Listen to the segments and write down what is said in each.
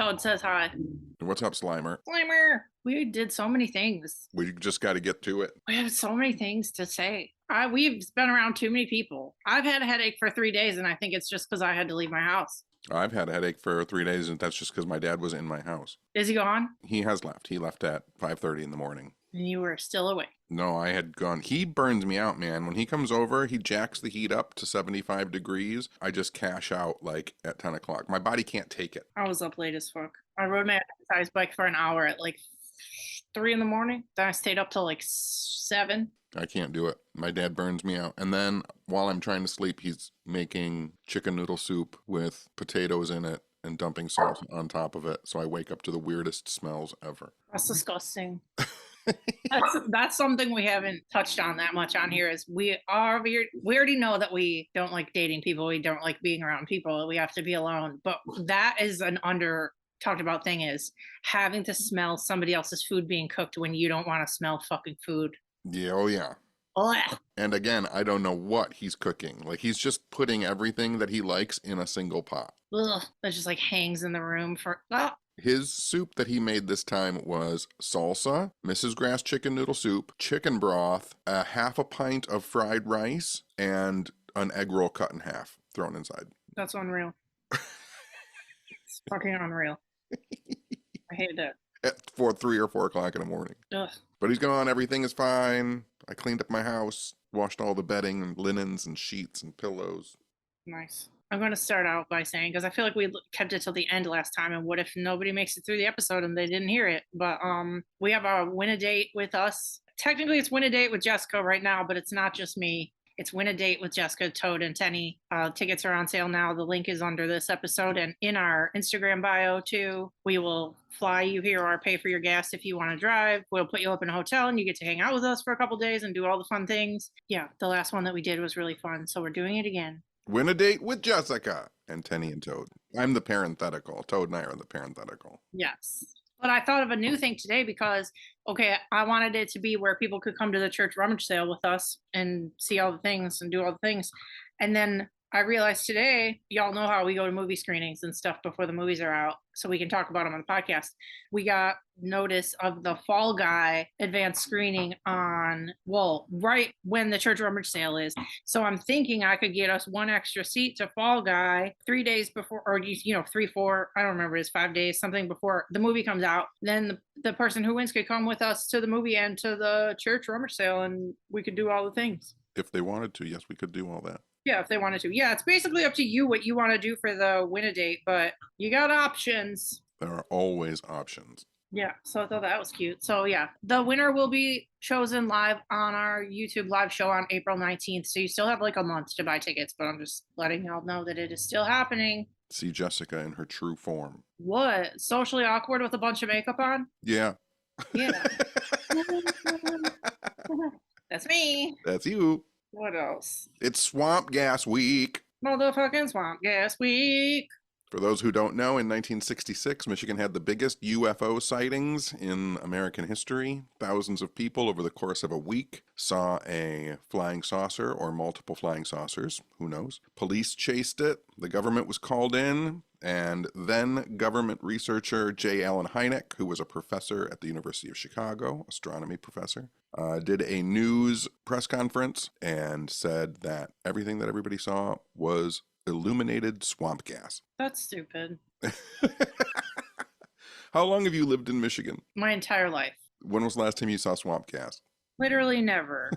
Toad says hi. What's up, Slimer? Slimer! We did so many things. We just got to get to it. We have so many things to say. We've been around too many people. I've had a headache for 3 days, and I think it's just because I had to leave my house. I've had a headache for 3 days, and that's just because my dad was in my house. Is he gone? He has left. He left at 5:30 in the morning. And you were still awake. No, I had gone. He burns me out, man. When he comes over, he jacks the heat up to 75 degrees. I just cash out like at 10 o'clock. My body can't take it. I was up late as fuck. I rode my exercise bike for an hour at like 3 in the morning. Then I stayed up till like 7. I can't do it. My dad burns me out. And then while I'm trying to sleep, he's making chicken noodle soup with potatoes in it and dumping salt on top of it. So I wake up to the weirdest smells ever. That's disgusting. That's something we haven't touched on that much on here. Is we already know that we don't like dating people. We don't like being around people. We have to be alone. But that is an under talked about thing, is having to smell somebody else's food being cooked when you don't want to smell fucking food. Yeah, oh yeah. Ugh. And again, I don't know what he's cooking. Like, he's just putting everything that he likes in a single pot. Ugh. That just like hangs in the room for. His soup that he made this time was salsa, Mrs. Grass chicken noodle soup, chicken broth, a half a pint of fried rice, and an egg roll cut in half thrown inside. That's unreal. It's fucking unreal. I hate that. At 3 or 4 o'clock in the morning. Ugh. But he's gone. Everything is fine. I cleaned up my house, washed all the bedding and linens and sheets and pillows. Nice. I'm going to start out by saying, because I feel like we kept it till the end last time, and what if nobody makes it through the episode and they didn't hear it? But we have a win a date with us. Technically, it's win a date with Jessica right now, but it's not just me. It's win a date with Jessica, Toad, and Tenny. Tickets are on sale now. The link is under this episode and in our Instagram bio too. We will fly you here or pay for your gas if you want to drive. We'll put you up in a hotel and you get to hang out with us for a couple days and do all the fun things. Yeah, the last one that we did was really fun, so we're doing it again. Win a date with Jessica and Tenny and Toad. I'm the parenthetical. Toad and I are the parenthetical. Yes. But I thought of a new thing today because, okay, I wanted it to be where people could come to the church rummage sale with us and see all the things and do all the things. And then I realized today, y'all know how we go to movie screenings and stuff before the movies are out, so we can talk about them on the podcast. We got notice of the Fall Guy advanced screening right when the church rummage sale is. So I'm thinking I could get us one extra seat to Fall Guy 3 days before, or 3, 4, I don't remember, it's 5 days, something before the movie comes out. Then the person who wins could come with us to the movie and to the church rummage sale, and we could do all the things. If they wanted to, yes, we could do all that. Yeah, if they wanted to. Yeah, it's basically up to you what you want to do for the win-a-date, but you got options. There are always options. Yeah, so I thought that was cute. So yeah, the winner will be chosen live on our YouTube live show on April 19th. So you still have like a month to buy tickets, but I'm just letting y'all know that it is still happening. See Jessica in her true form. What? Socially awkward with a bunch of makeup on? Yeah. Yeah. That's me. That's you. What else? It's Swamp Gas Week. Motherfucking Swamp Gas Week. For those who don't know, in 1966, Michigan had the biggest UFO sightings in American history. Thousands of people over the course of a week saw a flying saucer or multiple flying saucers. Who knows? Police chased it. The government was called in. And then government researcher J. Allen Hynek, who was a professor at the University of Chicago, astronomy professor, did a news press conference and said that everything that everybody saw was illuminated swamp gas. That's stupid. How long have you lived in Michigan? My entire life. When was the last time you saw swamp gas? Literally never.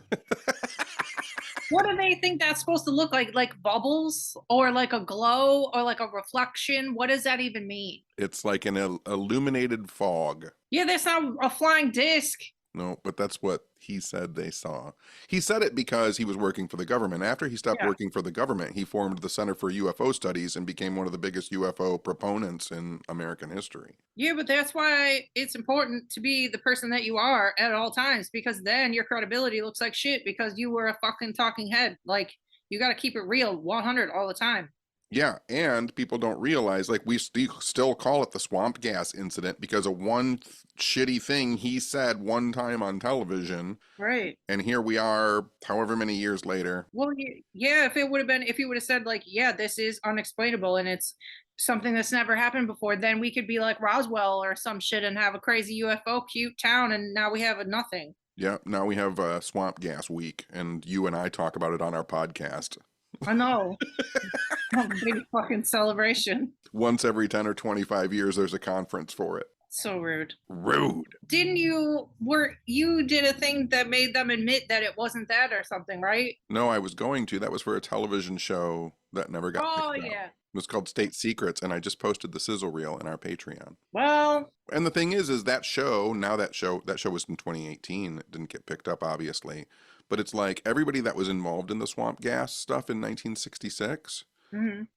What do they think that's supposed to look like? Like bubbles or like a glow or like a reflection? What does that even mean? It's like an illuminated fog. Yeah, that's not a flying disc. No, but that's what he said they saw. He said it because he was working for the government. After he stopped working for the government, he formed the Center for UFO Studies and became one of the biggest UFO proponents in American history. Yeah, but that's why it's important to be the person that you are at all times, because then your credibility looks like shit because you were a fucking talking head. Like, you got to keep it real 100 all the time. Yeah, and people don't realize, like, we still call it the swamp gas incident because of one shitty thing he said one time on television. Right. And here we are, however many years later. Well, yeah, if he would have said, like, yeah, this is unexplainable and it's something that's never happened before, then we could be like Roswell or some shit and have a crazy UFO cute town, and now we have a nothing. Yeah, now we have Swamp Gas Week, and you and I talk about it on our podcast. I know. A big fucking celebration. Once every 10 or 25 years, there's a conference for it. So rude. Rude. Didn't you did a thing that made them admit that it wasn't that or something, right? No, I was going to. That was for a television show that never got picked up. Yeah. It was called State Secrets, and I just posted the sizzle reel in our Patreon. Well, and the thing is that show, that show was in 2018. It didn't get picked up, obviously. But it's like everybody that was involved in the swamp gas stuff in 1966,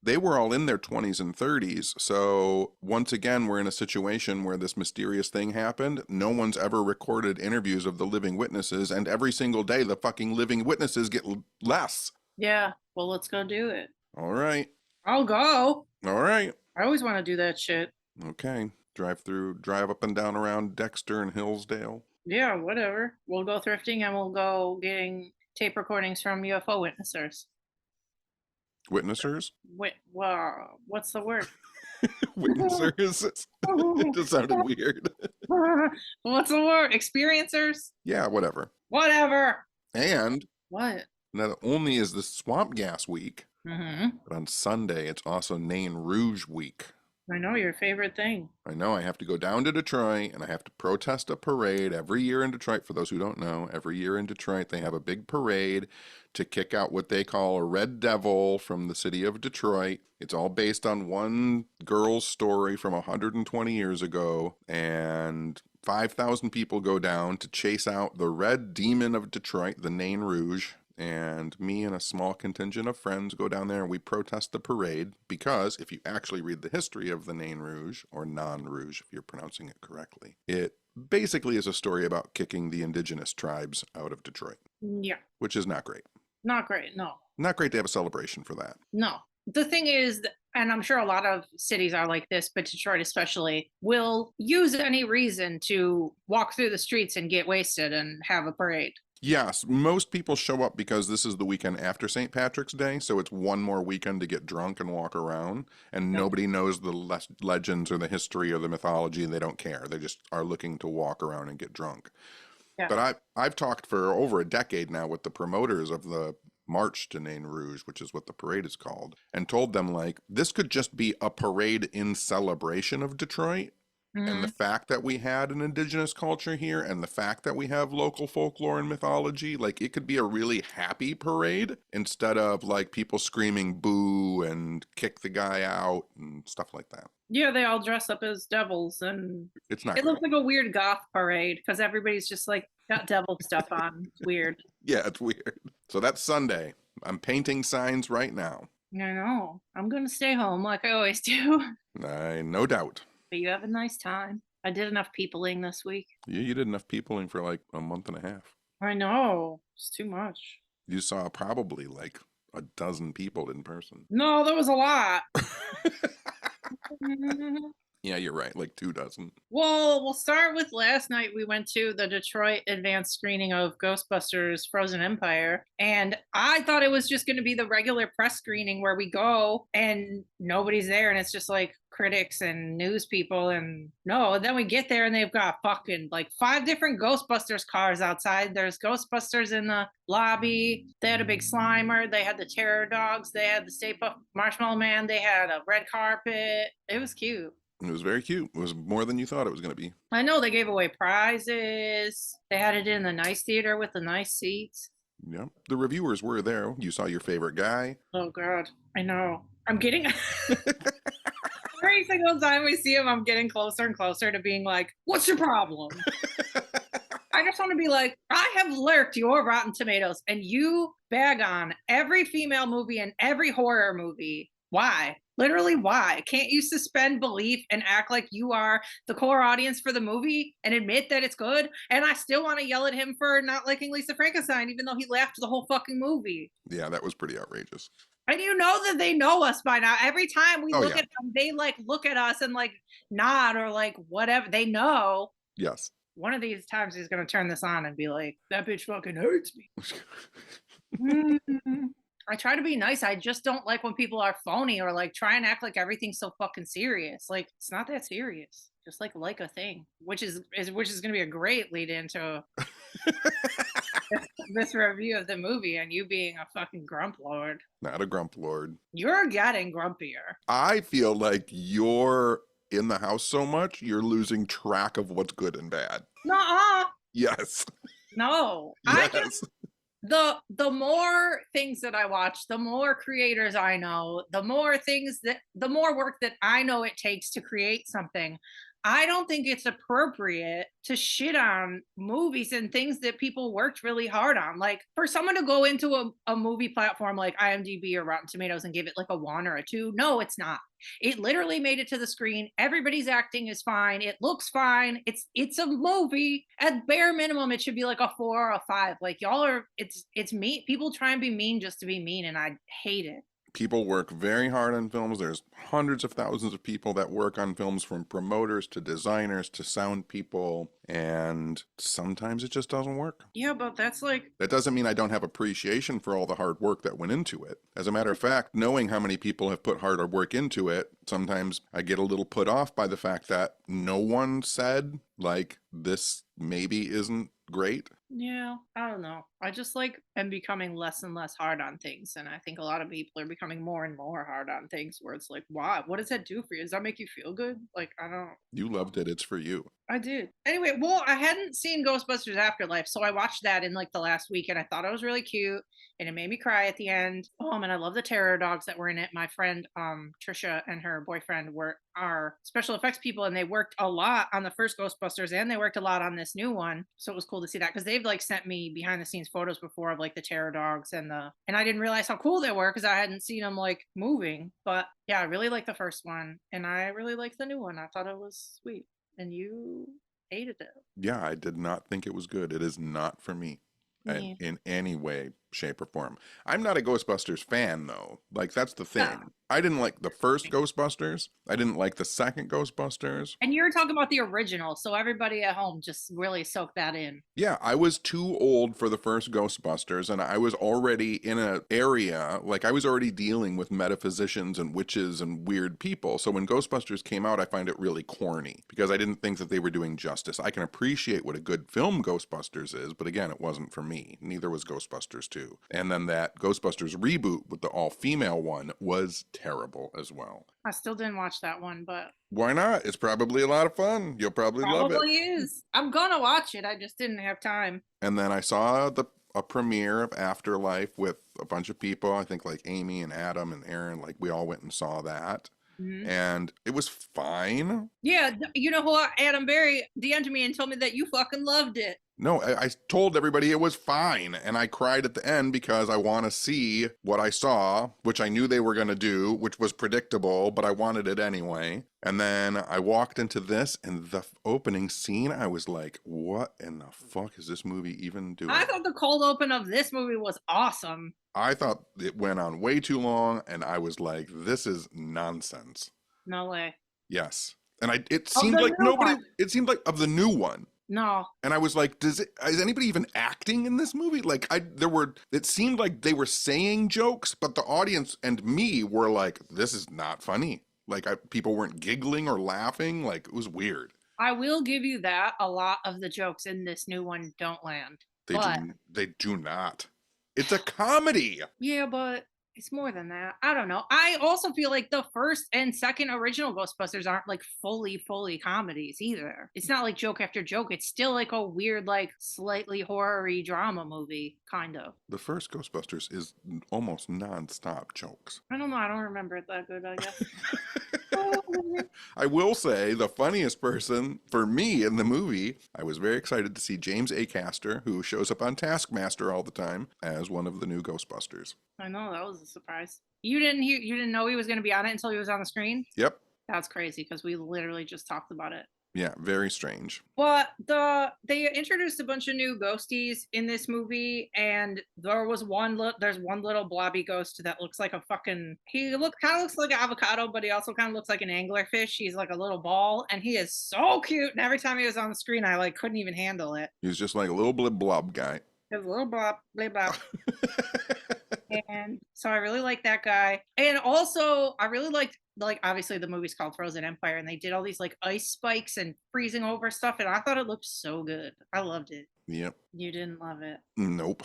they were all in their 20s and 30s. So once again, we're in a situation where this mysterious thing happened. No one's ever recorded interviews of the living witnesses, and every single day the fucking living witnesses get less. Yeah, well, let's go do it. All right. I'll go. All right. I always want to do that shit. Okay. Drive up and down around Dexter and Hillsdale. Yeah, whatever. We'll go thrifting and we'll go getting tape recordings from UFO witnessers. Witnessers? Well, what's the word? Witnessers? It just sounded weird. What's the word? Experiencers? Yeah, whatever. Whatever. And what? Not only is this Swamp Gas Week, Mm-hmm. but on Sunday it's also Nain Rouge Week. I know, your favorite thing. I know. I have to go down to Detroit and I have to protest a parade every year in Detroit. For those who don't know, every year in Detroit they have a big parade to kick out what they call a red devil from the city of Detroit. It's all based on one girl's story from 120 years ago, and 5,000 people go down to chase out the red demon of Detroit, the Nain Rouge. And me and a small contingent of friends go down there and we protest the parade, because if you actually read the history of the Nain Rouge, or Non Rouge if you're pronouncing it correctly, it basically is a story about kicking the indigenous tribes out of Detroit. Yeah. Which is not great. Not great, no. Not great to have a celebration for that. No. The thing is, and I'm sure a lot of cities are like this, but Detroit especially, will use any reason to walk through the streets and get wasted and have a parade. Yes, most people show up because this is the weekend after St. Patrick's Day, so it's one more weekend to get drunk and walk around, and nobody knows the legends or the history or the mythology. They don't care. They just are looking to walk around and get drunk. Yeah. But I've talked for over a decade now with the promoters of the March to Nain Rouge, which is what the parade is called, and told them, like, this could just be a parade in celebration of Detroit. And the fact that we had an indigenous culture here, and the fact that we have local folklore and mythology, like, it could be a really happy parade instead of like people screaming boo and kick the guy out and stuff like that. Yeah, they all dress up as devils, and it's not. It looks like a weird goth parade because everybody's just like got devil stuff on. It's weird. Yeah, it's weird. So that's Sunday. I'm painting signs right now. I know. I'm gonna stay home like I always do. No doubt. But you have a nice time. I did enough peopling this week. Yeah, you did enough peopling for like a month and a half. I know. It's too much. You saw probably like a dozen people in person. No, that was a lot. Yeah, you're right. Like 24. Well, we'll start with last night. We went to the Detroit advanced screening of Ghostbusters Frozen Empire. And I thought it was just going to be the regular press screening where we go and nobody's there. And it's just like critics and news people. And no, then we get there and they've got fucking like 5 different Ghostbusters cars outside. There's Ghostbusters in the lobby. They had a big Slimer. They had the Terror Dogs. They had the Stay Puft Marshmallow Man. They had a red carpet. It was cute. It was very cute. It was more than you thought it was going to be. I know. They gave away prizes. They had it in the nice theater with the nice seats. Yep. The reviewers were there. You saw your favorite guy. Oh, God. I know. I'm getting... Every single time we see him, I'm getting closer and closer to being like, what's your problem? I just want to be like, I have lurked your Rotten Tomatoes and you bag on every female movie and every horror movie. Why? Literally, why? Can't you suspend belief and act like you are the core audience for the movie and admit that it's good? And I still want to yell at him for not liking Lisa Frankenstein, even though he laughed the whole fucking movie. Yeah, that was pretty outrageous. And you know that they know us by now. Every time we look at them, they like look at us and like nod or like whatever. They know. Yes. One of these times he's going to turn this on and be like, that bitch fucking hurts me. I try to be nice. I just don't like when people are phony or like try and act like everything's so fucking serious. Like it's not that serious. Just like a thing, which is going to be a great lead into this review of the movie and you being a fucking grump lord. Not a grump lord. You're getting grumpier. I feel like you're in the house so much, you're losing track of what's good and bad. Nuh-uh. Yes. No. I Yes. the more things that I watch, the more creators I know, the more work that I know it takes to create something. I don't think it's appropriate to shit on movies and things that people worked really hard on. Like for someone to go into a movie platform like IMDb or Rotten Tomatoes and give it like a 1 or a 2, no, it's not. It literally made it to the screen. Everybody's acting is fine. It looks fine. It's a movie. At bare minimum, it should be like a 4 or a 5. Like y'all are it's mean. People try and be mean just to be mean, and I hate it. People work very hard on films. There's hundreds of thousands of people that work on films, from promoters to designers to sound people, and sometimes it just doesn't work. Yeah, but that's like That doesn't mean I don't have appreciation for all the hard work that went into it. As a matter of fact, knowing how many people have put harder work into it, sometimes I get a little put off by the fact that no one said, like, this maybe isn't great. yeah, I don't know. I just like am becoming less and less hard on things. And I think a lot of people are becoming more and more hard on things where it's like, why? What does that do for you? Does that make you feel good? Like, I don't. You loved it. It's for you. I did. Anyway, well, I hadn't seen Ghostbusters Afterlife, so I watched that in like the last week and I thought it was really cute and it made me cry at the end. And I love the terror dogs that were in it. My friend Trisha and her boyfriend are special effects people and they worked a lot on the first Ghostbusters and they worked a lot on this new one. So it was cool to see that because they've like sent me behind the scenes photos before of like the terror dogs and I didn't realize how cool they were because I hadn't seen them like moving. But yeah, I really like the first one and I really like the new one. I thought it was sweet. And you hated it. Yeah, I did not think it was good. It is not for me Yeah. in any way, shape, or form. I'm not a Ghostbusters fan, though. Like, that's the thing. No. I didn't like the first Ghostbusters. I didn't like the second Ghostbusters. And you're talking about the original, so everybody at home just really soak that in. Yeah, I was too old for the first Ghostbusters, and I was already in an area, like I was already dealing with metaphysicians and witches and weird people. So when Ghostbusters came out, I find it really corny because I didn't think that they were doing justice. I can appreciate what a good film Ghostbusters is, but again, it wasn't for me. Neither was Ghostbusters 2. And then that Ghostbusters reboot with the all-female one was terrible as well. I still didn't watch that one, but Why not? It's probably a lot of fun. You'll probably love it. probably is. I'm gonna watch it. I just didn't have time. And then I saw a premiere of Afterlife with a bunch of people. I think like Amy and Adam and Aaron, like we all went and saw that. Mhm. And it was fine. Yeah, you know who? Adam Berry DM'd me and told me that you fucking loved it. No, I told everybody it was fine. And I cried at the end because I want to see what I saw, which I knew they were going to do, which was predictable, but I wanted it anyway. And then I walked into this, and the opening scene, I was like, what in the fuck is this movie even doing? I thought the cold open of this movie was awesome. I thought it went on way too long, and I was like, this is nonsense. No way. Yes. And it seemed like it seemed like of the new one. No. And I was like, is anybody even acting in this movie? Like it seemed like they were saying jokes, but the audience and me were like, this is not funny. Like people weren't giggling or laughing. Like it was weird. I will give you that. A lot of the jokes in this new one don't land. They do not. It's a comedy. Yeah, but it's more than that. I don't know. I also feel like the first and second original Ghostbusters aren't like fully comedies either. It's not like joke after joke. It's still like a weird, like slightly horror-y drama movie, kind of. The first Ghostbusters is almost non-stop jokes. I don't know. I don't remember it that good, I guess. I will say the funniest person for me in the movie, I was very excited to see James Acaster, who shows up on Taskmaster all the time, as one of the new Ghostbusters. I know, that was a surprise. You didn't know he was going to be on it until he was on the screen? Yep. That's crazy because we literally just talked about it. Yeah, very strange. But they introduced a bunch of new ghosties in this movie, and there's one little blobby ghost that looks like a fucking kind of looks like an avocado, but he also kind of looks like an anglerfish. He's like a little ball, and he is so cute. And every time he was on the screen, I like couldn't even handle it. He's just like a little blib blob guy. His little blob, blib blob. And so I really like that guy. And also I really liked, like, obviously the movie's called Frozen Empire, and they did all these like ice spikes and freezing over stuff, and I thought it looked so good. I loved it. Yep. You didn't love it. Nope.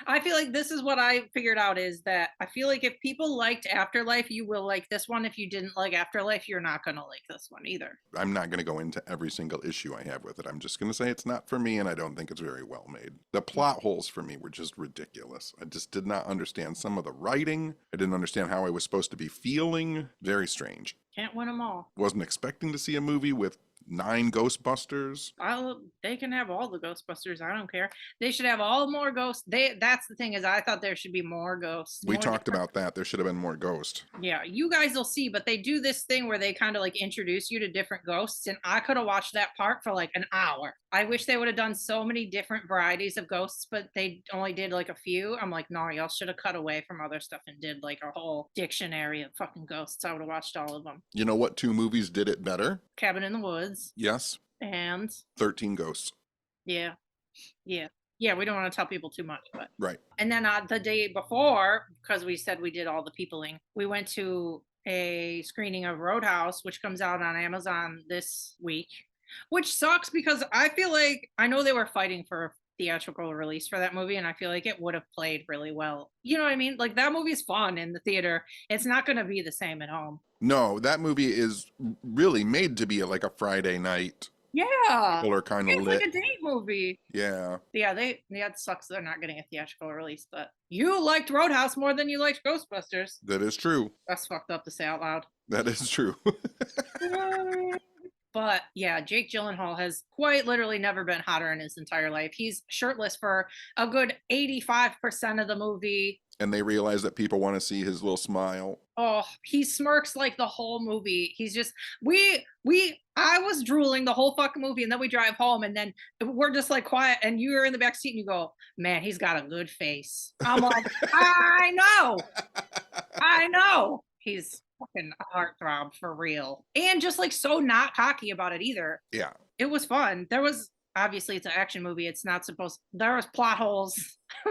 I feel like this is what I figured out is that I feel like if people liked Afterlife, you will like this one. If you didn't like Afterlife, you're not going to like this one either. I'm not going to go into every single issue I have with it. I'm just going to say it's not for me, and I don't think it's very well made. The plot holes for me were just ridiculous. I just did not understand some of the writing. I didn't understand how I was supposed to be feeling. Very strange. Can't win them all. Wasn't expecting to see a movie with 9 Ghostbusters. They can have all the Ghostbusters. I don't care. They should have all more ghosts. That's the thing is I thought there should be more ghosts. We more talked about that. There should have been more ghosts. Yeah, you guys will see, but they do this thing where they kind of like introduce you to different ghosts, and I could have watched that part for like an hour. I wish they would have done so many different varieties of ghosts, but they only did like a few. I'm like, no, y'all should have cut away from other stuff and did like a whole dictionary of fucking ghosts. I would have watched all of them. You know what 2 movies did it better? Cabin in the Woods. Yes. And 13 Ghosts. yeah. Yeah, we don't want to tell people too much, but Right. and then the day before, because we said we did all the peopling, we went to a screening of Roadhouse, which comes out on Amazon this week, which sucks because I feel like I know they were fighting for a theatrical release for that movie, and I feel like it would have played really well. You know what I mean? Like that movie's fun in the theater. It's not going to be the same at home. No, that movie is really made to be like a Friday night. Yeah. People are kind of It's lit. like a date movie. Yeah. Yeah, it sucks they're not getting a theatrical release, but you liked Roadhouse more than you liked Ghostbusters. That is true. That's fucked up to say out loud. That is true. But yeah, Jake Gyllenhaal has quite literally never been hotter in his entire life. He's shirtless for a good 85% of the movie. And they realize that people want to see his little smile. Oh, he smirks like the whole movie. He's just I was drooling the whole fucking movie, and then we drive home, and then we're just like quiet, and you're in the back seat, and you go, "Man, he's got a good face." I'm like, I know. He's fucking a heartthrob for real, and just like so not cocky about it either. Yeah. It was fun. There was obviously it's an action movie. It's not supposed. There was plot holes.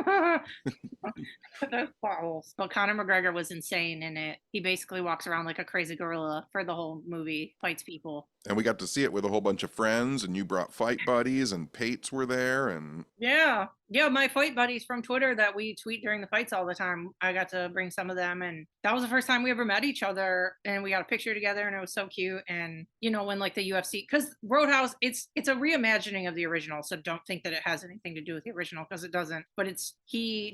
There's plot holes. But Conor McGregor was insane in it. He basically walks around like a crazy gorilla for the whole movie, fights people. And we got to see it with a whole bunch of friends, and you brought fight buddies, and Pates were there, and Yeah, my fight buddies from Twitter that we tweet during the fights all the time. I got to bring some of them, and that was the first time we ever met each other, and we got a picture together, and it was so cute. And you know, when like the UFC, because Roadhouse, it's a reimagining of the original, so don't think that it has anything to do with the original because it doesn't. But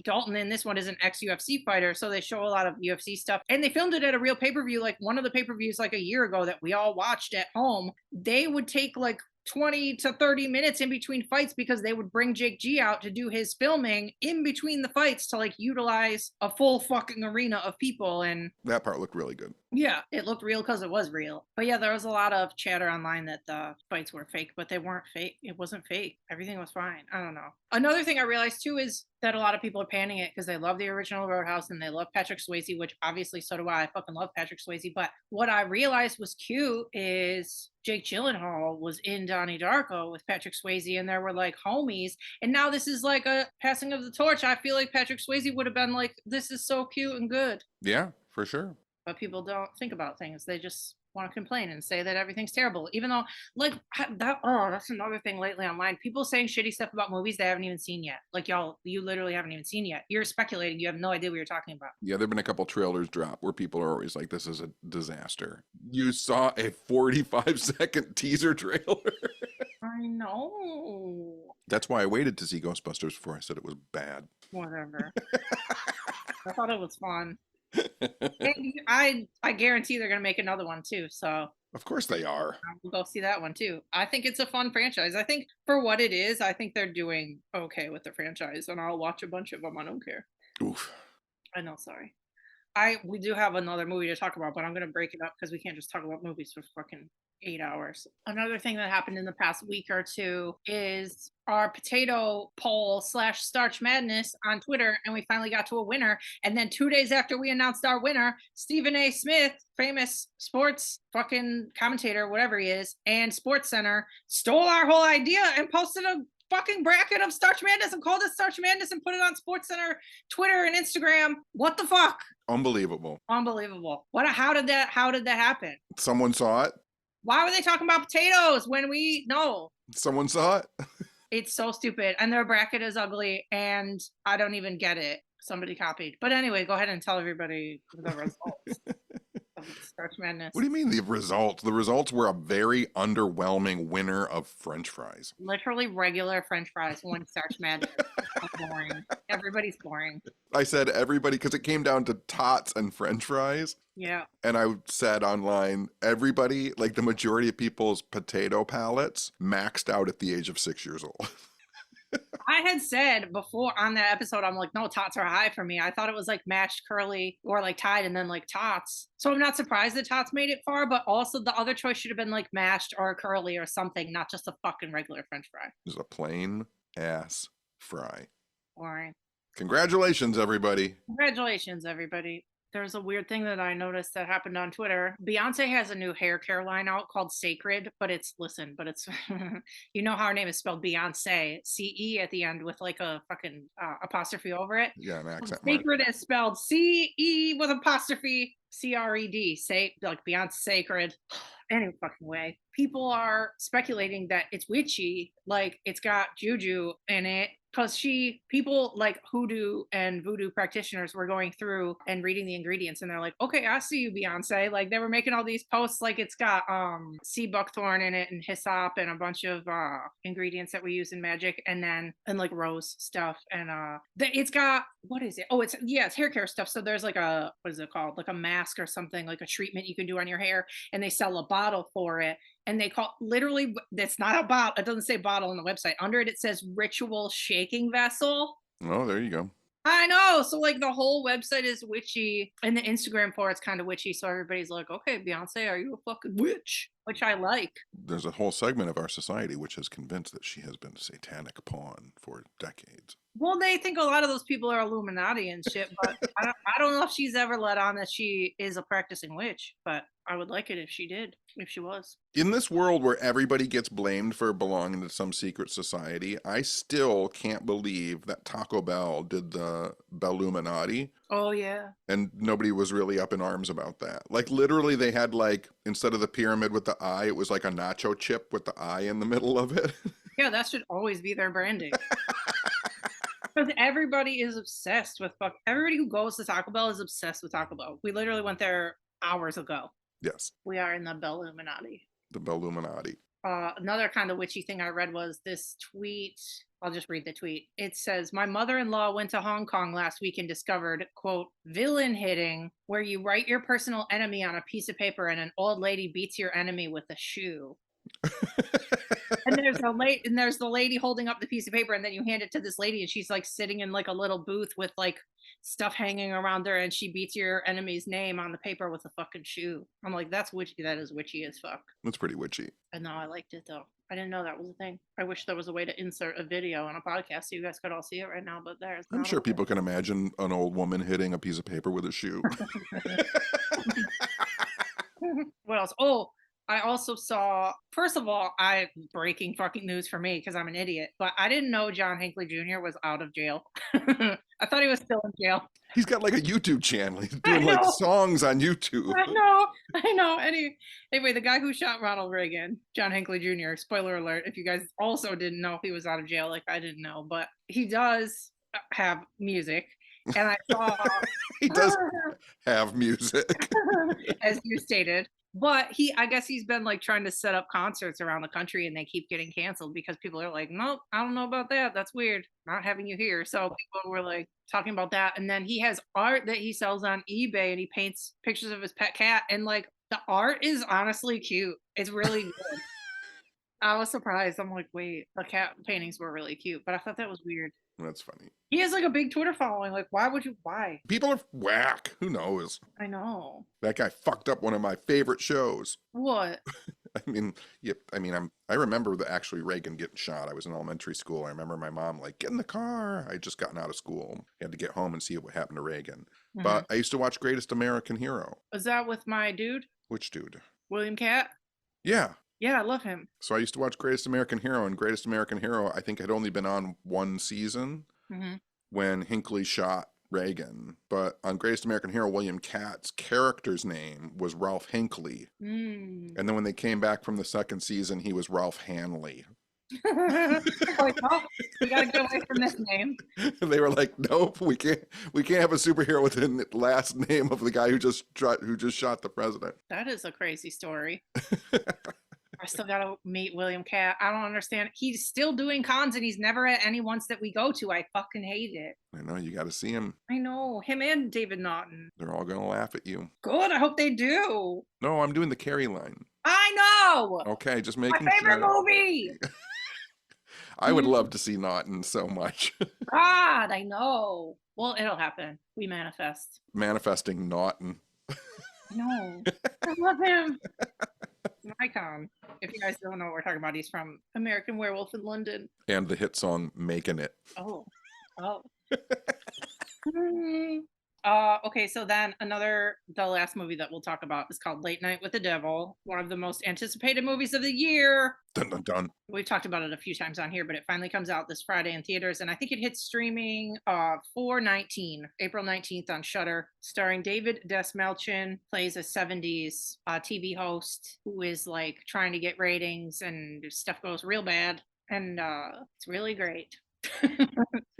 Dalton in this one is an ex-UFC fighter, so they show a lot of UFC stuff, and they filmed it at a real pay-per-view, like one of the pay-per-views like a year ago that we all watched at home. They would take like 20 to 30 minutes in between fights because they would bring Jake G out to do his filming in between the fights to like utilize a full fucking arena of people. And that part looked really good. Yeah, it looked real because it was real. But yeah, there was a lot of chatter online that the fights were fake, but they weren't fake. It wasn't fake. Everything was fine. I don't know. Another thing I realized too is that a lot of people are panning it because they love the original Roadhouse and they love Patrick Swayze, which obviously so do I. I fucking love Patrick Swayze. But what I realized was cute is Jake Gyllenhaal was in Donnie Darko with Patrick Swayze, and there were like homies. And now this is like a passing of the torch. I feel like Patrick Swayze would have been like, this is so cute and good. Yeah, for sure. But people don't think about things. They just want to complain and say that everything's terrible, even though like that. Oh, that's another thing lately online. People saying shitty stuff about movies they haven't even seen yet. Like y'all, you literally haven't even seen yet. You're speculating. You have no idea what you're talking about. Yeah, there've been a couple trailers drop where people are always like, "This is a disaster." You saw a 45-second teaser trailer. I know. That's why I waited to see Ghostbusters before I said it was bad. Whatever. I thought it was fun. And I guarantee they're gonna make another one too, so of course they are. We'll go see that one too. I think it's a fun franchise. I think for what it is, I think they're doing okay with the franchise, and I'll watch a bunch of them. I don't care. Oof. I know, sorry. We do have another movie to talk about, but I'm gonna break it up because we can't just talk about movies for fucking 8 hours. Another thing that happened in the past week or two is our potato poll / Starch Madness on Twitter, and we finally got to a winner. And then 2 days after we announced our winner, Stephen A. Smith, famous sports fucking commentator, whatever he is, and SportsCenter stole our whole idea and posted a fucking bracket of Starch Madness and called it Starch Madness and put it on SportsCenter, Twitter, and Instagram. What the fuck? Unbelievable. Unbelievable. How did that happen? Someone saw it. Why were they talking about potatoes when we know? Someone saw it. It's so stupid. And their bracket is ugly, and I don't even get it. Somebody copied. But anyway, go ahead and tell everybody the results of Starch Madness. What do you mean the results? The results were a very underwhelming winner of French fries. Literally regular French fries won Starch Madness. Boring. Everybody's boring. I said everybody because it came down to tots and French fries. Yeah. And I said online, everybody, like the majority of people's potato palates maxed out at the age of 6 years old. I had said before on that episode, I'm like, no, tots are high for me. I thought it was like mashed curly or like Tide and then like tots. So I'm not surprised that tots made it far, but also the other choice should have been like mashed or curly or something, not just a fucking regular French fry. Just a plain ass fry. Boring. Congratulations, everybody. Congratulations, everybody. There's a weird thing that I noticed that happened on Twitter. Beyonce has a new hair care line out called Cécred, but it's you know how her name is spelled Beyonce, C-E at the end with like a fucking apostrophe over it. Yeah, an accent mark. Cécred is spelled C-E with apostrophe C-R-E-D, say like Beyonce Cécred. Any fucking way. People are speculating that it's witchy, like it's got juju in it, because people like hoodoo and voodoo practitioners were going through and reading the ingredients, and they're like, okay, I see you, Beyonce. Like they were making all these posts like it's got sea buckthorn in it and hyssop and a bunch of ingredients that we use in magic, and like rose stuff, and it's got, what is it? Oh, it's hair care stuff. So there's like a, what is it called? Like a mask or something, like a treatment you can do on your hair, and they sell a bottle for it. And they call literally, that's not a bottle. It doesn't say bottle on the website. Under it, it says ritual shaking vessel. Oh, there you go. I know. So like the whole website is witchy, and the Instagram for it's kind of witchy. So everybody's like, okay, Beyonce, are you a fucking witch? Which I like. There's a whole segment of our society which is convinced that she has been a satanic pawn for decades. Well, they think a lot of those people are Illuminati and shit, but I don't know if she's ever let on that she is a practicing witch, but I would like it if she did, if she was. In this world where everybody gets blamed for belonging to some secret society, I still can't believe that Taco Bell did the Belluminati. Oh, yeah. And nobody was really up in arms about that. Like literally they had like, instead of the pyramid with the eye, it was like a nacho chip with the eye in the middle of it. Yeah, that should always be their branding. Because everybody is obsessed with everybody who goes to Taco Bell is obsessed with Taco Bell. We literally went there hours ago. Yes. We are in the Belluminati. The Belluminati. Another kind of witchy thing I read was this tweet. I'll just read the tweet. It says, my mother-in-law went to Hong Kong last week and discovered, quote, villain hitting, where you write your personal enemy on a piece of paper and an old lady beats your enemy with a shoe. And there's the lady holding up the piece of paper, and then you hand it to this lady, and she's like sitting in like a little booth with like stuff hanging around her, and she beats your enemy's name on the paper with a fucking shoe. I'm like, that's witchy. That is witchy as fuck. That's pretty witchy. I know, I liked it though. I didn't know that was a thing. I wish there was a way to insert a video on a podcast so you guys could all see it right now, but there's I'm sure people can imagine an old woman hitting a piece of paper with a shoe. What else? Oh, I also saw, first of all, breaking fucking news for me because I'm an idiot, but I didn't know John Hinckley Jr. was out of jail. I thought he was still in jail. He's got like a YouTube channel. He's doing like songs on YouTube. I know. Anyway, the guy who shot Ronald Reagan, John Hinckley Jr., spoiler alert, if you guys also didn't know he was out of jail, like I didn't know, but he does have music. And I saw he does have music. As you stated. But I guess he's been like trying to set up concerts around the country, and they keep getting canceled because people are like, nope, I don't know about that. That's weird. Not having you here. So people were like talking about that. And then he has art that he sells on eBay, and he paints pictures of his pet cat. And like the art is honestly cute. It's really good. I was surprised. I'm like, wait, the cat paintings were really cute, but I thought that was weird. That's funny. He has like a big Twitter following. Like, why? People are whack. Who knows? I know. That guy fucked up one of my favorite shows. What? I remember actually Reagan getting shot. I was in elementary school. I remember my mom like, get in the car. I had just gotten out of school. I had to get home and see what happened to Reagan. Mm-hmm. But I used to watch Greatest American Hero. Was that with my dude? Which dude? William Cat? Yeah. Yeah, I love him. So I used to watch Greatest American Hero, and Greatest American Hero, I think, had only been on one season Hmm. when Hinckley shot Reagan. But on Greatest American Hero, William Katt's character's name was Ralph Hinckley. Mm. And then when they came back from the second season, he was Ralph Hanley. Like, oh, we got to get away from this name. And they were like, "Nope, we can't have a superhero with the last name of the guy who just shot the president." That is a crazy story. I still got to meet William Katt. I don't understand. He's still doing cons and he's never at any ones that we go to. I fucking hate it. I know, you got to see him. I know him and David Naughton. They're all gonna laugh at you. Good. I hope they do. No, I'm doing the Carrie line. I know. Okay, just My making favorite sure. movie. I would love to see Naughton so much. God, I know. Well, it'll happen. We manifest. Manifesting Naughton. No, I love him. He's an icon. If you guys don't know what we're talking about, he's from American Werewolf in London. And the hit song Making It. Oh. Okay, so then the last movie that we'll talk about is called Late Night with the Devil, one of the most anticipated movies of the year. Dun dun dun. We've talked about it a few times on here, but it finally comes out this Friday in theaters, and I think it hits streaming April 19th on Shudder, starring David Desmelchin, plays a 70s TV host who is like trying to get ratings, and stuff goes real bad, and it's really great.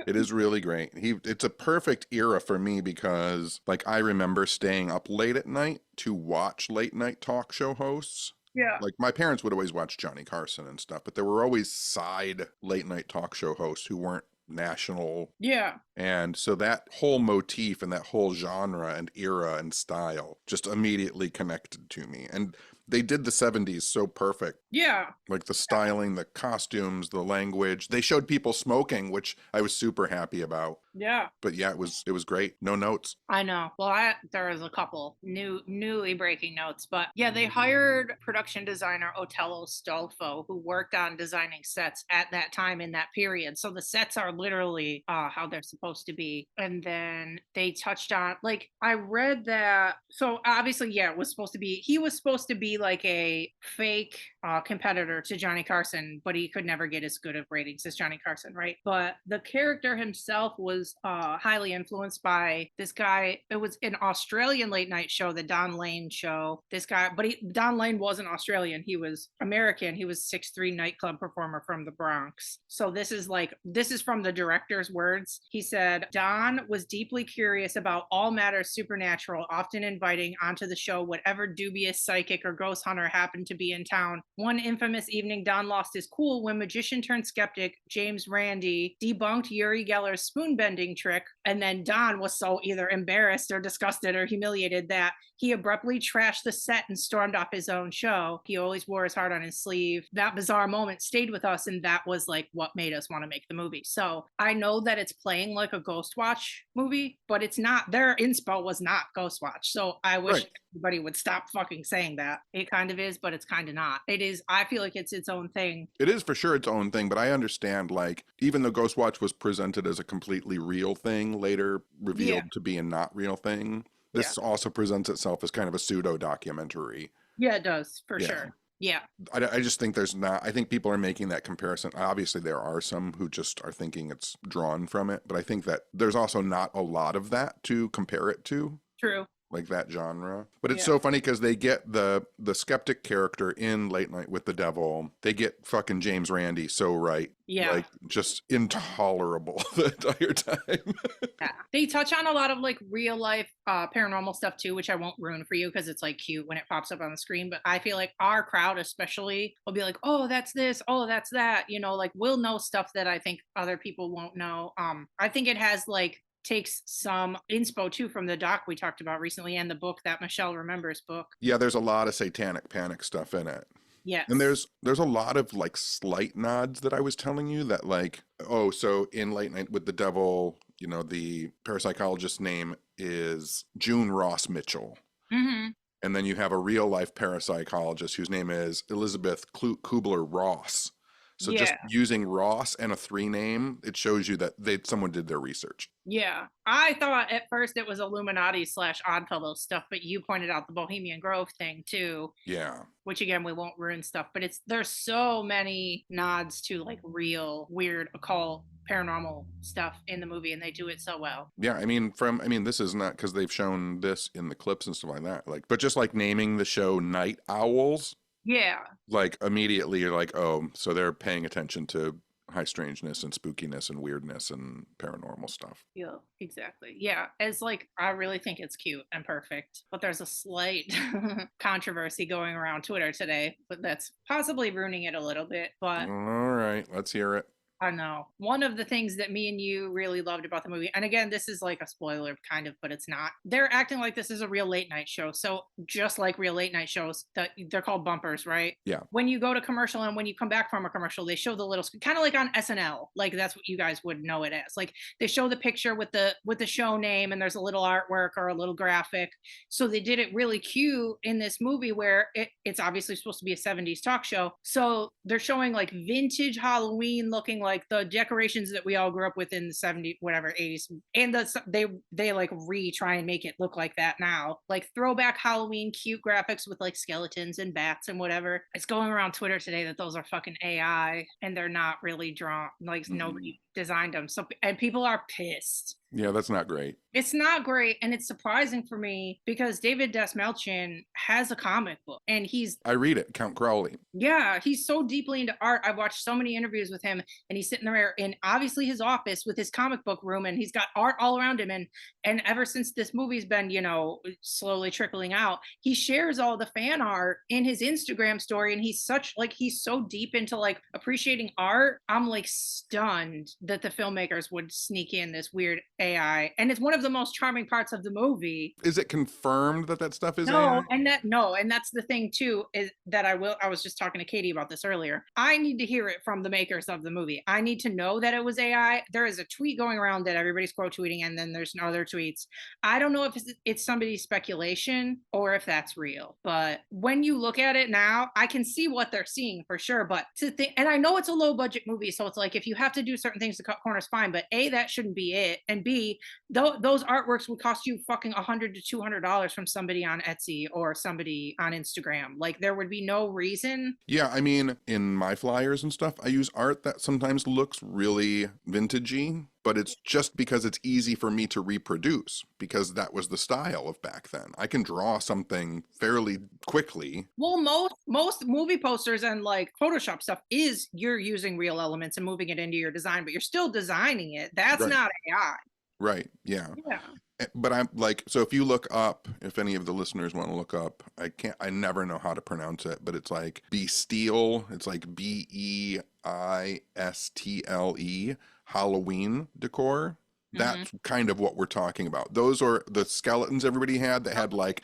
It is really great. It's a perfect era for me because, like, I remember staying up late at night to watch late night talk show hosts. Yeah. Like, my parents would always watch Johnny Carson and stuff, but there were always side late night talk show hosts who weren't national. Yeah. And so that whole motif and that whole genre and era and style just immediately connected to me. And they did the 70s so perfect. Yeah. Like the styling, the costumes, the language. They showed people smoking, which I was super happy about. Yeah. But yeah, it was great. No notes. I know. Well, there was a couple newly breaking notes, but yeah, they hired production designer Otello Stolfo, who worked on designing sets at that time in that period. So the sets are literally how they're supposed to be. And then they touched on, like, I read that. So obviously, yeah, he was supposed to be like a fake competitor to Johnny Carson, but he could never get as good of ratings as Johnny Carson, right? But the character himself was highly influenced by this guy. It was an Australian late night show, the Don Lane show. This guy, but Don Lane wasn't Australian. He was American. He was 6'3" nightclub performer from the Bronx. So this is from the director's words. He said, Don was deeply curious about all matters supernatural, often inviting onto the show whatever dubious psychic or ghost hunter happened to be in town. One infamous evening, Don lost his cool when magician turned skeptic James Randi debunked Uri Geller's spoon bending trick, and then Don was so either embarrassed or disgusted or humiliated that he abruptly trashed the set and stormed off his own show. He always wore his heart on his sleeve. That bizarre moment stayed with us, and that was like what made us want to make the movie. So I know that it's playing like a Ghostwatch movie, but it's not. Their inspo was not Ghostwatch. So I wish everybody would stop fucking saying that. It kind of is, but it's kind of not. It is. I feel like it's its own thing. It is for sure its own thing, but I understand, like, even though Ghostwatch was presented as a completely real thing, later revealed to be a not real thing, this also presents itself as kind of a pseudo documentary. Yeah, it does, for sure. Yeah. I just think I think people are making that comparison. Obviously, there are some who just are thinking it's drawn from it, but I think that there's also not a lot of that to compare it to. True. Like that genre. But it's so funny because they get the skeptic character in Late Night with the Devil. They get fucking James Randi so right. Yeah. Like, just intolerable the entire time. Yeah. They touch on a lot of like real life paranormal stuff too, which I won't ruin for you because it's like cute when it pops up on the screen. But I feel like our crowd especially will be like, oh, that's this, oh, that's that. You know, like we'll know stuff that I think other people won't know. I think it has like takes some inspo too from the doc we talked about recently and the book, that Michelle Remembers book. Yeah, there's a lot of satanic panic stuff in it. Yeah. And there's a lot of like slight nods that I was telling you that, like, oh, so in Late Night with the Devil, you know, the parapsychologist's name is June Ross Mitchell. Mm-hmm. And then you have a real life parapsychologist whose name is Elizabeth Kubler-Ross. So just Yeah. using Ross and a 3 name, it shows you that someone did their research. Yeah. I thought at first it was Illuminati slash Oddfellows stuff, but you pointed out the Bohemian Grove thing too, Yeah. which again, we won't ruin stuff, but there's so many nods to like real weird occult paranormal stuff in the movie, and they do it so well. Yeah, this is not because they've shown this in the clips and stuff like that. Like, but just like naming the show Night Owls, Yeah. like immediately you're like, oh, so they're paying attention to high strangeness and spookiness and weirdness and paranormal stuff. Yeah, exactly. Yeah, it's like I really think it's cute and perfect, but there's a slight controversy going around Twitter today, but that's possibly ruining it a little bit. But All right, let's hear it. I know. One of the things that me and you really loved about the movie, and again, this is like a spoiler kind of, but it's not. They're acting like this is a real late night show. So just like real late night shows, that they're called bumpers, right? Yeah. When you go to commercial and when you come back from a commercial, they show the little kind of like on SNL. Like that's what you guys would know it as. Like they show the picture with the show name and there's a little artwork or a little graphic. So they did it really cute in this movie where it's obviously supposed to be a 70s talk show. So they're showing like vintage Halloween looking like the decorations that we all grew up with in the 70s, whatever, 80s. And they like try and make it look like that now. Like throwback Halloween cute graphics with like skeletons and bats and whatever. It's going around Twitter today that those are fucking AI and they're not really drawn. Like nobody designed them. So and people are pissed. Yeah, that's not great. It's not great, and it's surprising for me because David Desmelchin has a comic book, and I read it, Count Crowley. Yeah, he's so deeply into art. I've watched so many interviews with him, and he's sitting there in obviously his office with his comic book room, and he's got art all around him. And ever since this movie's been, slowly trickling out, he shares all the fan art in his Instagram story, and he's so deep into like appreciating art. I'm like stunned that the filmmakers would sneak in this weird AI, and it's one of the most charming parts of the movie. Is it confirmed that stuff is AI? And that's the thing too, is that I was just talking to Katie about this earlier. I need to hear it from the makers of the movie. I need to know that it was AI. There is a tweet going around that everybody's quote tweeting, and then there's no other tweets. I don't know if it's somebody's speculation or if that's real, but when you look at it now, I can see what they're seeing for sure. But and I know it's a low budget movie, so it's like if you have to do certain things to cut corners, fine. But A, that shouldn't be it, and B, those artworks would cost you fucking $100 to $200 from somebody on Etsy or somebody on Instagram. Like there would be no reason. Yeah, I mean, in my flyers and stuff, I use art that sometimes looks really vintagey, but it's just because it's easy for me to reproduce because that was the style of back then. I can draw something fairly quickly. Well, most movie posters and like Photoshop stuff is you're using real elements and moving it into your design, but you're still designing it. That's Right. not AI. Right, yeah. Yeah. But I'm like, so if you look up, if any of the listeners want to look up, I never know how to pronounce it, but it's like Bestial, it's like Beistle, Halloween decor. That's kind of what we're talking about. Those are the skeletons everybody had that had like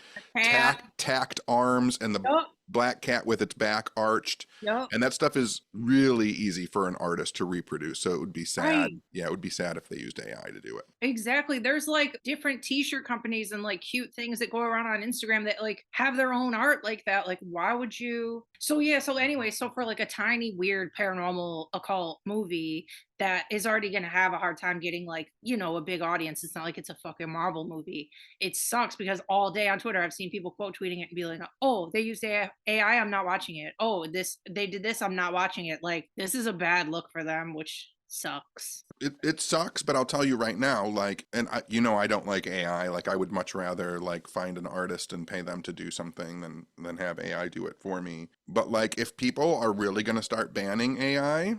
tacked arms and the black cat with its back arched. Yep. And that stuff is really easy for an artist to reproduce. So it would be sad. Right. Yeah, it would be sad if they used AI to do it. Exactly. There's like different t-shirt companies and like cute things that go around on Instagram that like have their own art like that. Like why would you? So yeah, so anyway, so for like a tiny weird paranormal occult movie that is already going to have a hard time getting like, a big audience. It's not like it's a fucking Marvel movie. It sucks because all day on Twitter I've seen people quote tweeting it and be like, "Oh, they used AI, I'm not watching it. Oh, they did this, I'm not watching it." Like this is a bad look for them, which sucks. It sucks, but I'll tell you right now, like, and I don't like AI. Like, I would much rather like find an artist and pay them to do something than have AI do it for me. But like, if people are really going to start banning AI,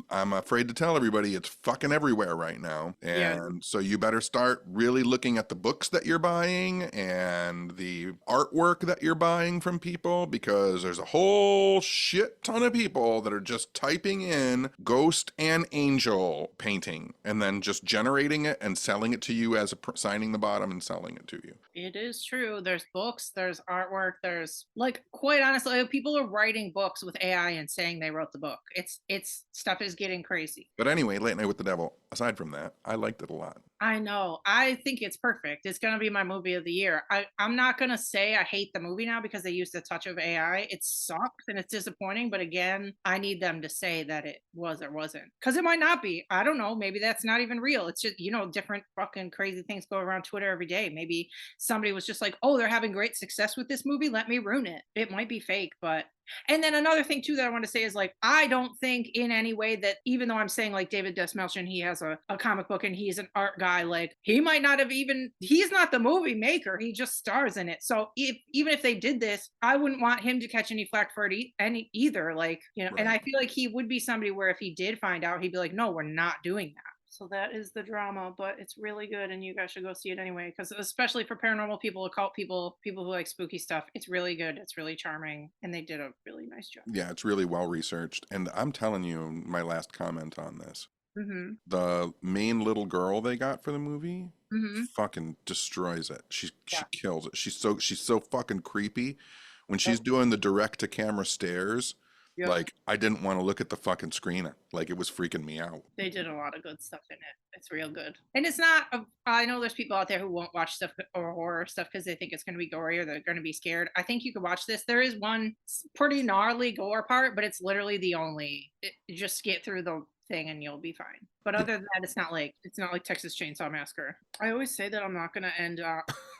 I'm afraid to tell everybody it's fucking everywhere right now. And so you better start really looking at the books that you're buying and the artwork that you're buying from people, because there's a whole shit ton of people that are just typing in ghost and angel painting and then just generating it and selling it to you as signing the bottom and selling it to you. It is true. There's books, there's artwork, there's like, quite honestly, people are writing books with AI and saying they wrote the book. It's stuff is getting crazy. But anyway, Late Night with the Devil, aside from that, I liked it a lot. I know. I think it's perfect. It's gonna be my movie of the year. I'm not gonna say I hate the movie now because they used a touch of AI. It sucks and it's disappointing, but again, I need them to say that it was or wasn't. Because it might not be. I don't know. Maybe that's not even real. It's just, different fucking crazy things go around Twitter every day. Maybe somebody was just like, oh, they're having great success with this movie. Let me ruin it. It might be fake, but and then another thing too that I want to say is like I don't think in any way that even though I'm saying like David Desmelchian, he has a comic book and he's an art guy, like he might not have even he's not the movie maker, he just stars in it. So if even if they did this, I wouldn't want him to catch any flack for it any either. Like, and I Right. feel like he would be somebody where if he did find out, he'd be like, no, we're not doing that. So that is the drama, but it's really good, and you guys should go see it anyway. Because especially for paranormal people, occult people, people who like spooky stuff, it's really good. It's really charming, and they did a really nice job. Yeah, it's really well researched. And I'm telling you, my last comment on this. Mm-hmm. The main little girl they got for the movie Mm-hmm. fucking destroys it. She Yeah. kills it. She's so fucking creepy. When she's Yep. doing the direct to camera stares, Yep. like I didn't want to look at the fucking screen. Like it was freaking me out. They did a lot of good stuff in it. It's real good. And it's not, I know there's people out there who won't watch stuff or horror stuff because they think it's going to be gory or they're going to be scared. I think you could watch this. There is one pretty gnarly gore part, but it's literally the only, just get through the thing and you'll be fine. But Yeah. other than that, it's not like Texas Chainsaw Massacre. I always say that I'm not going to end,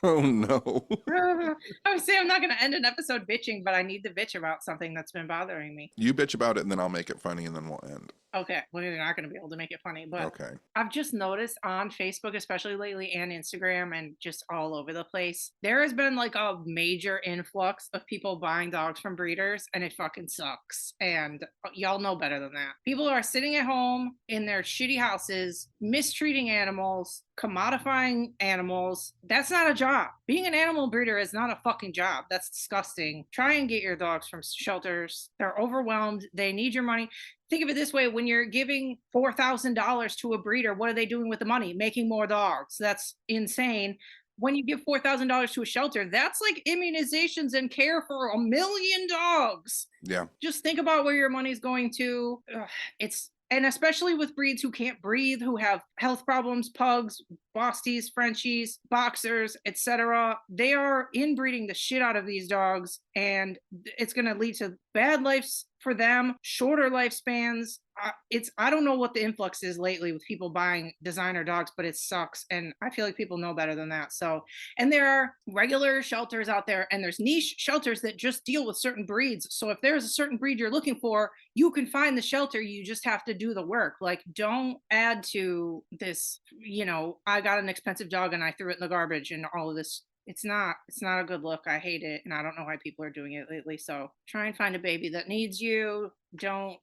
Oh no. I always say I'm not going to end an episode bitching, but I need to bitch about something that's been bothering me. You bitch about it and then I'll make it funny and then we'll end. Okay, well, you're not going to be able to make it funny, but Okay. I've just noticed on Facebook, especially lately, and Instagram, and just all over the place, there has been like a major influx of people buying dogs from breeders, and it fucking sucks. And y'all know better than that. People are sitting at home in their shitty houses, mistreating animals, commodifying animals. That's not a job. Being an animal breeder is not a fucking job. That's disgusting. Try and get your dogs from shelters. They're overwhelmed. They need your money. Think of it this way: when you're giving $4,000 to a breeder, what are they doing with the money? Making more dogs. That's insane. When you give $4,000 to a shelter, that's like immunizations and care for 1 million dogs. Yeah. Just think about where your money's going to. Ugh, it's and especially with breeds who can't breathe, who have health problems, pugs, bosties, Frenchies, boxers, etc. They are inbreeding the shit out of these dogs, and it's going to lead to bad lives for them, shorter lifespans. I don't know what the influx is lately with people buying designer dogs, but it sucks, and I feel like people know better than that. So, and there are regular shelters out there, and there's niche shelters that just deal with certain breeds. So if there's a certain breed you're looking for, you can find the shelter. You just have to do the work. Like, don't add to this. I got an expensive dog and I threw it in the garbage and all of this. It's not a good look. I hate it, and I don't know why people are doing it lately. So try and find a baby that needs you. Don't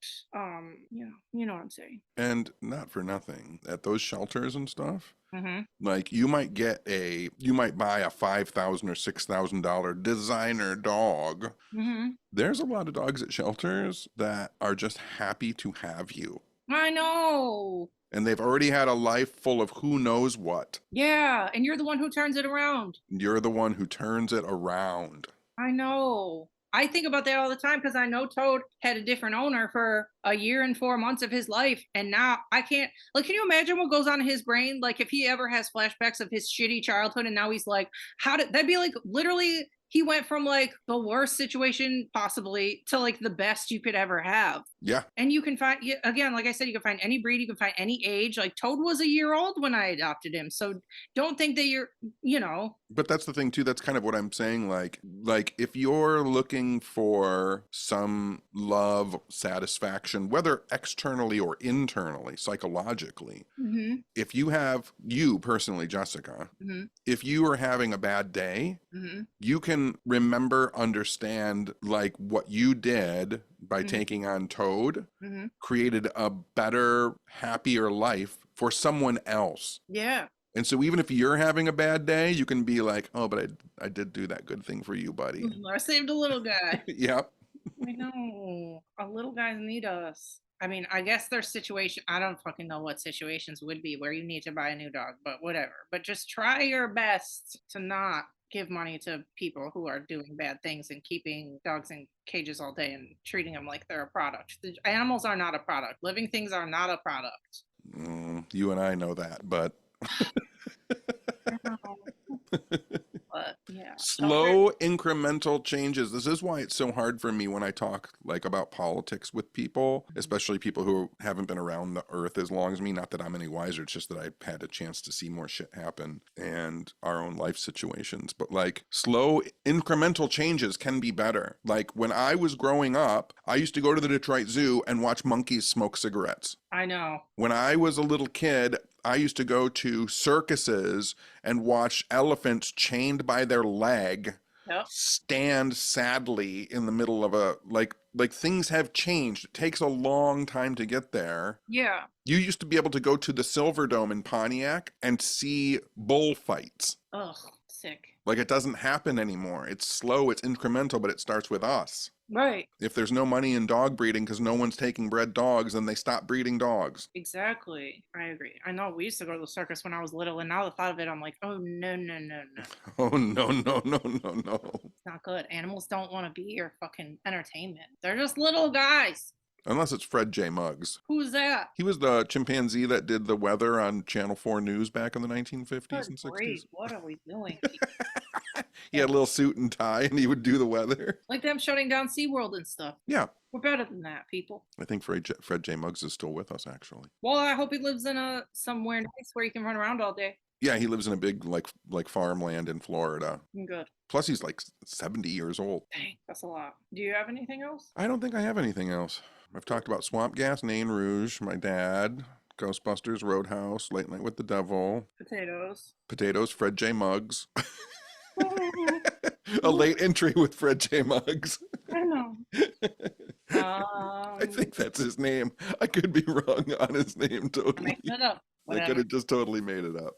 you know what I'm saying. And not for nothing, at those shelters and stuff, Mm-hmm. like you might buy a $5,000 or $6,000 designer dog. Mm-hmm. There's a lot of dogs at shelters that are just happy to have you. I know. And they've already had a life full of who knows what. Yeah, and you're the one who turns it around. You're the one who turns it around. I know. I think about that all the time because I know Toad had a different owner for a year and 4 months of his life. And now I can't, like, can you imagine what goes on in his brain? Like, if he ever has flashbacks of his shitty childhood and now he's like, that'd be like literally, he went from like the worst situation possibly to like the best you could ever have. Yeah. And you can find, again, like I said, you can find any breed, you can find any age. Like Toad was a year old when I adopted him. So don't think that But that's the thing too. That's kind of what I'm saying. Like if you're looking for some love, satisfaction, whether externally or internally, psychologically, mm-hmm, if you personally, Jessica, mm-hmm, if you are having a bad day, mm-hmm, you can remember, understand like what you did by Mhm. taking on Toad mm-hmm. created a better, happier life for someone else. Yeah. And so even if you're having a bad day, you can be like, oh, but I did do that good thing for you, buddy. I saved a little guy. Yep. I know. Our little guys need us. I mean, I guess there's I don't fucking know what situations would be where you need to buy a new dog, but whatever. But just try your best to not give money to people who are doing bad things and keeping dogs in cages all day and treating them like they're a product. The animals are not a product. Living things are not a product. You and I know that, but But yeah. Slow incremental changes. This is why it's so hard for me when I talk like about politics with people, especially people who haven't been around the earth as long as me. Not that I'm any wiser, it's just that I've had a chance to see more shit happen and our own life situations. But like slow incremental changes can be better. Like when I was growing up, I used to go to the Detroit Zoo and watch monkeys smoke cigarettes. I know. When I was a little kid, I used to go to circuses and watch elephants chained by their leg Yep. stand sadly in the middle of a like things have changed. It takes a long time to get there. Yeah. You used to be able to go to the Silver Dome in Pontiac and see bullfights. Ugh, sick. Like it doesn't happen anymore. It's slow, it's incremental, but it starts with us. Right. If there's no money in dog breeding because no one's taking bred dogs, then they stop breeding dogs. Exactly. I agree. I know we used to go to the circus when I was little, and now the thought of it, I'm like, oh, no, no, no, no. Oh, no, no, no, no, no. It's not good. Animals don't want to be your fucking entertainment. They're just little guys. Unless it's Fred J. Muggs. Who's that? He was the chimpanzee that did the weather on Channel 4 News back in the 1950s Good and 60s. grief, what are we doing? He had a little suit and tie and he would do the weather. Like them shutting down SeaWorld and stuff. Yeah. We're better than that, people. I think Fred J. Muggs is still with us, actually. Well, I hope he lives in somewhere nice where he can run around all day. Yeah, he lives in a big like farmland in Florida. Good. Plus, he's like 70 years old. Dang, that's a lot. Do you have anything else? I don't think I have anything else. I've talked about Swamp Gas, Nain Rouge, my dad, Ghostbusters, Roadhouse, Late Night with the Devil. Potatoes, Fred J. Muggs. A late entry with Fred J. Muggs. I know. I think that's his name. I could be wrong on his name totally. Make it up. I could have just totally made it up.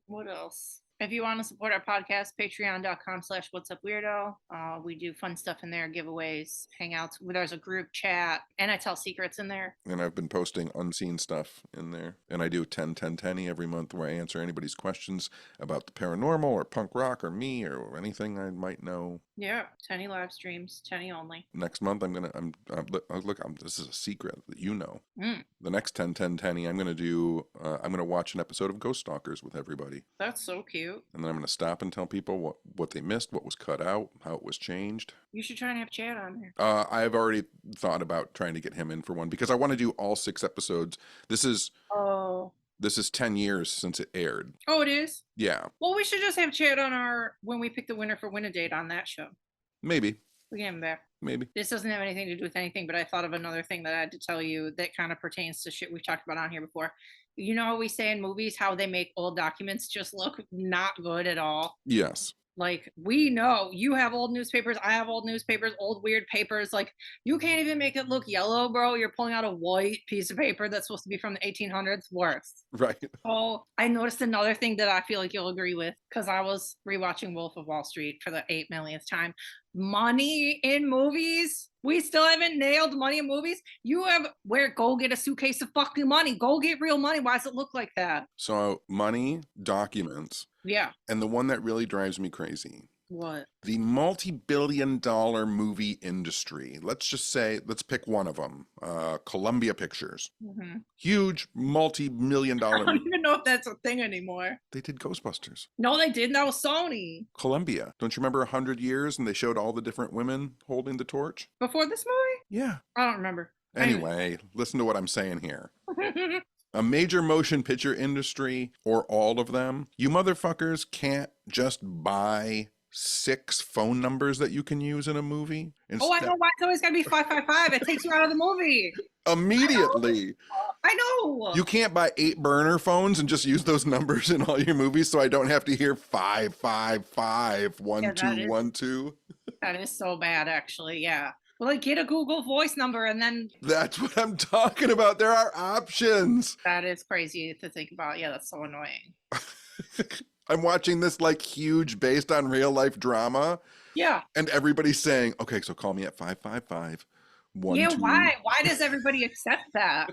What else? If you want to support our podcast, patreon.com/whatsupweirdo. We do fun stuff in there, giveaways, hangouts. There's a group chat, and I tell secrets in there. And I've been posting unseen stuff in there. And I do 10-10-10 every month where I answer anybody's questions about the paranormal or punk rock or me or anything I might know. Yeah, Tenny live streams, Tenny only. Next month, this is a secret that you know. The next 10-10-10 I'm going to watch an episode of Ghost Stalkers with everybody. That's so cute. And then I'm going to stop and tell people what they missed, what was cut out, how it was changed. You should try and have Chad on there. I've already thought about trying to get him in for one because I want to do all 6 episodes. This is 10 years since it aired. Oh, it is? Yeah. Well, we should just have Chad on when we pick the winner for Win a Date on that show. Maybe. We can have him back. Maybe. This doesn't have anything to do with anything, but I thought of another thing that I had to tell you that kind of pertains to shit we've talked about on here before. You know how we say in movies how they make old documents just look not good at all? Yes. Like, we know you have old newspapers, I have old newspapers, old weird papers. Like, you can't even make it look yellow, bro. You're pulling out a white piece of paper that's supposed to be from the 1800s. Worse. Right. Oh, I noticed another thing that I feel like you'll agree with because I was rewatching Wolf of Wall Street for the 8 millionth time. Money in movies. We still haven't nailed money in movies. Go get a suitcase of fucking money. Go get real money. Why does it look like that? So money, documents. Yeah. And the one that really drives me crazy. What? The multi-billion-dollar movie industry. Let's pick one of them. Columbia Pictures. Mm-hmm. Huge multi-million-dollar. I don't even know if that's a thing anymore. They did Ghostbusters. No, they didn't. That was Sony. Columbia. Don't you remember 100 Years and they showed all the different women holding the torch? Before this movie? Yeah. I don't remember. Anyway, listen to what I'm saying here. A major motion picture industry, or all of them, you motherfuckers can't just buy 6 phone numbers that you can use in a movie. I know why it's always gotta be 555. It takes you out of the movie. Immediately. I know. You can't buy 8 burner phones and just use those numbers in all your movies so I don't have to hear 555 1212. That is so bad, actually. Yeah. Well, like, get a Google Voice number and then... That's what I'm talking about. There are options. That is crazy to think about. Yeah, that's so annoying. I'm watching this like huge based on real life drama. Yeah. And everybody's saying, okay, so call me at 555 12. Why? Why does everybody accept that?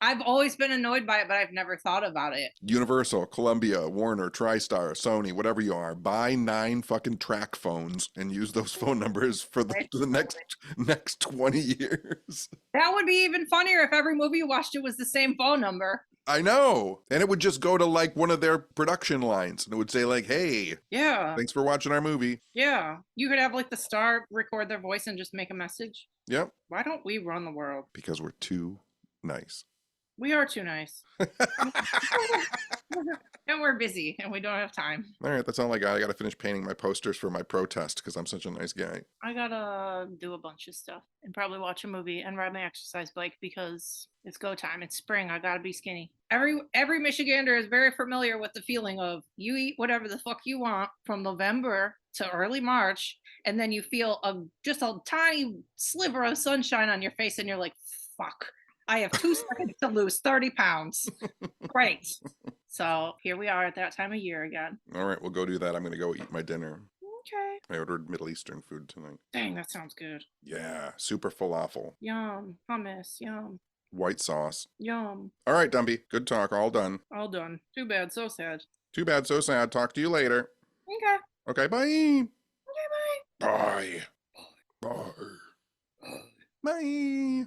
I've always been annoyed by it, but I've never thought about it. Universal, Columbia, Warner, TriStar, Sony, whatever you are, buy 9 fucking track phones and use those phone numbers for the next 20 years. That would be even funnier if every movie you watched it was the same phone number. I know. And it would just go to like one of their production lines and it would say like, hey, Yeah. thanks for watching our movie. Yeah. You could have like the star record their voice and just make a message. Yep. Why don't we run the world? Because we're too nice. We are too nice. And we're busy and we don't have time. All right, that's all I got. I got to finish painting my posters for my protest because I'm such a nice guy. I gotta do a bunch of stuff and probably watch a movie and ride my exercise bike because it's go time. It's spring. I gotta be skinny. Every Michigander is very familiar with the feeling of you eat whatever the fuck you want from November to early March, and then you feel just a tiny sliver of sunshine on your face, and you're like, fuck. I have 2 seconds to lose 30 pounds. Great. So here we are at that time of year again. All right, we'll go do that. I'm going to go eat my dinner. Okay. I ordered Middle Eastern food tonight. Dang, that sounds good. Yeah, super falafel. Yum. Hummus. Yum. White sauce. Yum. All right, Dumby. Good talk. All done. All done. Too bad. So sad. Too bad, so sad. Talk to you later. Okay. Okay, bye. Okay, bye. Bye. Bye. Bye.